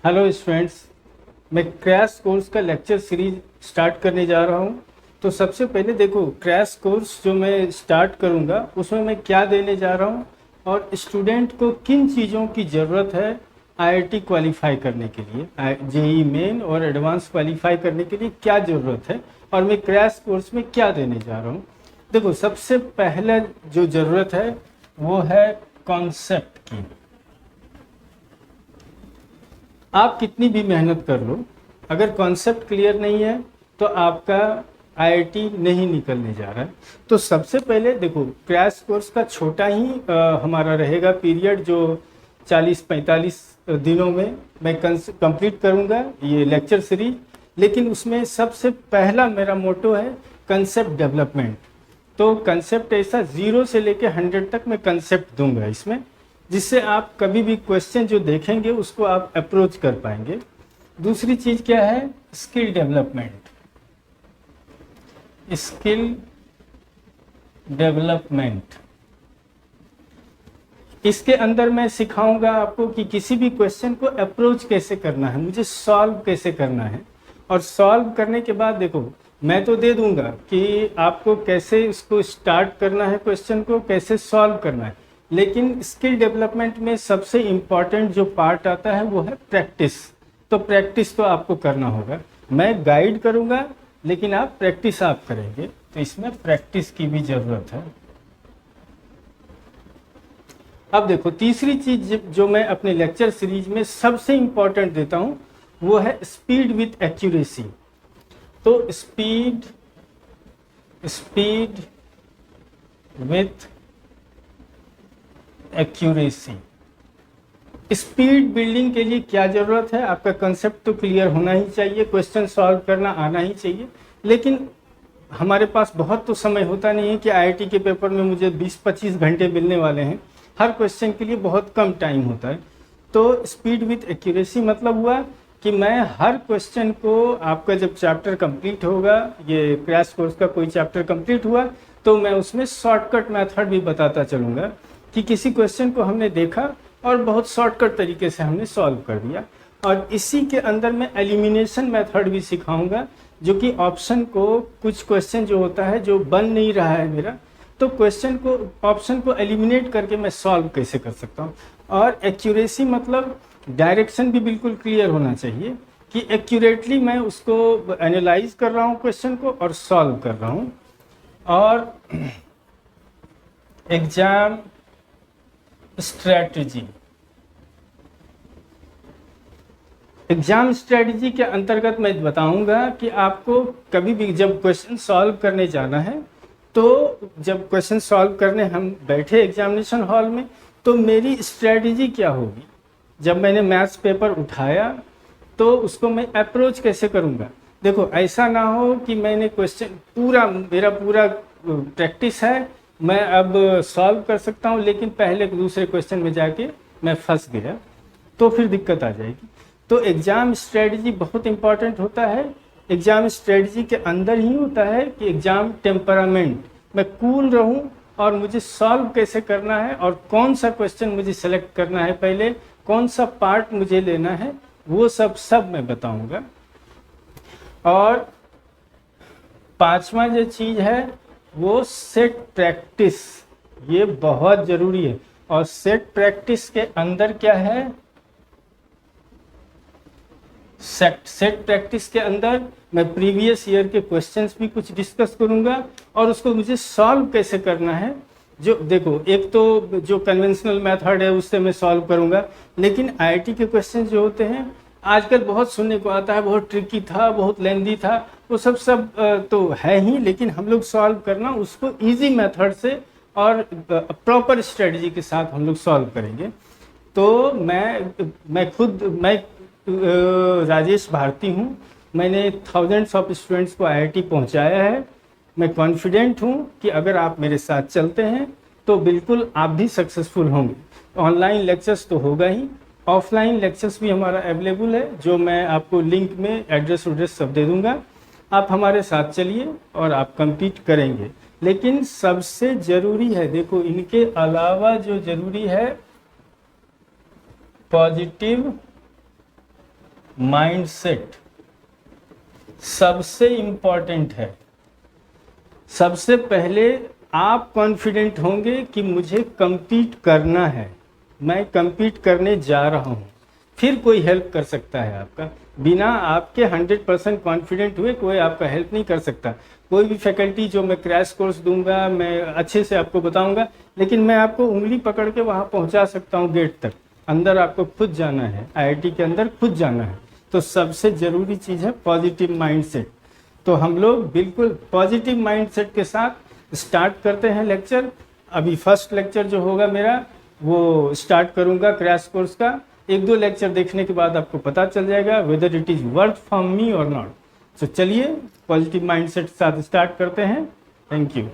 Hello students, मैं crash course का lecture series start करने जा रहा हूँ। तो सबसे पहले देखो, क्रैश कोर्स जो मैं स्टार्ट करूँगा उसमें मैं क्या देने जा रहा हूँ और स्टूडेंट को किन चीज़ों की ज़रूरत है आईआईटी क्वालिफाई करने के लिए, जेई मेन और एडवांस क्वालिफाई करने के लिए क्या ज़रूरत है और मैं क्रैश कोर्स में क्या देने जा रहा हूँ। देखो, सबसे पहले जो ज़रूरत है वो है कॉन्सेप्ट की। आप कितनी भी मेहनत कर लो, अगर कॉन्सेप्ट क्लियर नहीं है तो आपका आईआईटी नहीं निकलने जा रहा है। तो सबसे पहले देखो, क्रैश कोर्स का छोटा ही हमारा रहेगा पीरियड, जो 40-45 दिनों में मैं कंप्लीट करूंगा ये लेक्चर सीरीज। लेकिन उसमें सबसे पहला मेरा मोटो है कंसेप्ट डेवलपमेंट। तो कंसेप्ट ऐसा 0 से लेके 100 तक मैं कंसेप्ट दूंगा इसमें, जिससे आप कभी भी क्वेश्चन जो देखेंगे उसको आप अप्रोच कर पाएंगे। दूसरी चीज क्या है? Skill development. स्किल डेवलपमेंट इसके अंदर मैं सिखाऊंगा आपको कि किसी भी क्वेश्चन को अप्रोच कैसे करना है, मुझे सॉल्व कैसे करना है। और सॉल्व करने के बाद देखो, मैं तो दे दूंगा कि आपको कैसे इसको स्टार्ट करना है, क्वेश्चन को कैसे सॉल्व करना है। लेकिन स्किल डेवलपमेंट में सबसे इम्पॉर्टेंट जो पार्ट आता है वो है प्रैक्टिस। तो प्रैक्टिस तो आपको करना होगा, मैं गाइड करूंगा लेकिन आप प्रैक्टिस आप करेंगे, तो इसमें प्रैक्टिस की भी ज़रूरत है। अब देखो, तीसरी चीज जो मैं अपने लेक्चर सीरीज में सबसे इम्पॉर्टेंट देता हूं वो है स्पीड विथ एक्यूरेसी। तो speed with accuracy. Speed building के लिए क्या जरूरत है? आपका कंसेप्ट तो क्लियर होना ही चाहिए, क्वेश्चन सॉल्व करना आना ही चाहिए। लेकिन हमारे पास बहुत तो समय होता नहीं है कि आईआईटी के पेपर में मुझे 20-25 घंटे मिलने वाले हैं, हर क्वेश्चन के लिए बहुत कम टाइम होता है। तो स्पीड विथ एक्यूरेसी मतलब हुआ कि मैं हर क्वेश्चन को, आपका जब चैप्टर कंप्लीट होगा, ये क्रैश कोर्स का कोई चैप्टर कंप्लीट हुआ तो मैं उसमें शॉर्टकट मेथड भी बताता चलूँगा कि किसी क्वेश्चन को हमने देखा और बहुत शॉर्टकट तरीके से हमने सॉल्व कर दिया। और इसी के अंदर मैं एलिमिनेशन मेथड भी सिखाऊंगा, जो कि ऑप्शन को, कुछ क्वेश्चन जो होता है जो बन नहीं रहा है मेरा, तो क्वेश्चन को, ऑप्शन को एलिमिनेट करके मैं सॉल्व कैसे कर सकता हूँ। और एक्यूरेसी मतलब डायरेक्शन भी बिल्कुल क्लियर होना चाहिए कि एक्यूरेटली मैं उसको एनालाइज कर रहा हूँ क्वेश्चन को और सॉल्व कर रहा हूँ। और एग्जाम स्ट्रैटेजी। एग्जाम स्ट्रैटेजी के अंतर्गत मैं बताऊंगा कि आपको कभी भी जब क्वेश्चन सॉल्व करने जाना है, तो जब क्वेश्चन सॉल्व करने हम बैठे एग्जामिनेशन हॉल में, तो मेरी स्ट्रैटेजी क्या होगी। जब मैंने मैथ्स पेपर उठाया तो उसको मैं अप्रोच कैसे करूंगा। देखो, ऐसा ना हो कि मैंने क्वेश्चन पूरा, मेरा पूरा प्रैक्टिस है, मैं अब सॉल्व कर सकता हूँ, लेकिन पहले दूसरे क्वेश्चन में जाके मैं फंस गया, तो फिर दिक्कत आ जाएगी। तो एग्ज़ाम स्ट्रेटजी बहुत इंपॉर्टेंट होता है। एग्ज़ाम स्ट्रेटजी के अंदर ही होता है कि एग्ज़ाम टेम्परामेंट, मैं कूल रहूं और मुझे सॉल्व कैसे करना है और कौन सा क्वेश्चन मुझे सेलेक्ट करना है, पहले कौन सा पार्ट मुझे लेना है, वो सब मैं बताऊंगा। और पांचवा जो चीज़ है वो सेट प्रैक्टिस, ये बहुत ज़रूरी है। और सेट प्रैक्टिस के अंदर क्या है? सेट प्रैक्टिस के अंदर मैं प्रीवियस ईयर के क्वेश्चंस भी कुछ डिस्कस करूंगा और उसको मुझे सॉल्व कैसे करना है। जो देखो, एक तो जो कन्वेंशनल मेथड है उससे मैं सॉल्व करूंगा, लेकिन आईआईटी के क्वेश्चन जो होते हैं आजकल बहुत सुनने को आता है, बहुत ट्रिकी था, बहुत लेंदी था, वो सब तो है ही, लेकिन हम लोग सॉल्व करना उसको इजी मेथड से और प्रॉपर स्ट्रेटजी के साथ हम लोग सॉल्व करेंगे। तो मैं राजेश भारती हूँ, मैंने थाउजेंड्स ऑफ स्टूडेंट्स को आईआईटी पहुँचाया है। मैं कॉन्फिडेंट हूँ कि अगर आप मेरे साथ चलते हैं तो बिल्कुल आप भी सक्सेसफुल होंगे। ऑनलाइन लेक्चर्स तो होगा ही, ऑफलाइन लेक्चर्स भी हमारा अवेलेबल है, जो मैं आपको लिंक में एड्रेस सब दे दूंगा। आप हमारे साथ चलिए और आप compete करेंगे। लेकिन सबसे ज़रूरी है, देखो, इनके अलावा जो ज़रूरी है पॉजिटिव माइंडसेट सबसे इम्पॉर्टेंट है। सबसे पहले आप कॉन्फिडेंट होंगे कि मुझे compete करना है, मैं compete करने जा रहा हूँ, फिर कोई हेल्प कर सकता है आपका। बिना आपके 100% कॉन्फिडेंट हुए कोई आपका हेल्प नहीं कर सकता। कोई भी फैकल्टी जो मैं क्रैश कोर्स दूंगा, मैं अच्छे से आपको बताऊंगा, लेकिन मैं आपको उंगली पकड़ के वहाँ पहुँचा सकता हूँ गेट तक। अंदर आपको खुद जाना है, IIT के अंदर खुद जाना है। तो सबसे ज़रूरी चीज़ है पॉजिटिव माइंडसेट। तो हम लोग बिल्कुल पॉजिटिव माइंडसेट के साथ स्टार्ट करते हैं लेक्चर। अभी फर्स्ट लेक्चर जो होगा मेरा वो स्टार्ट करूंगा क्रैश कोर्स का। 1-2 लेक्चर देखने के बाद आपको पता चल जाएगा whether it is worth from me और नॉट। तो चलिए पॉजिटिव माइंडसेट के साथ स्टार्ट करते हैं। Thank you.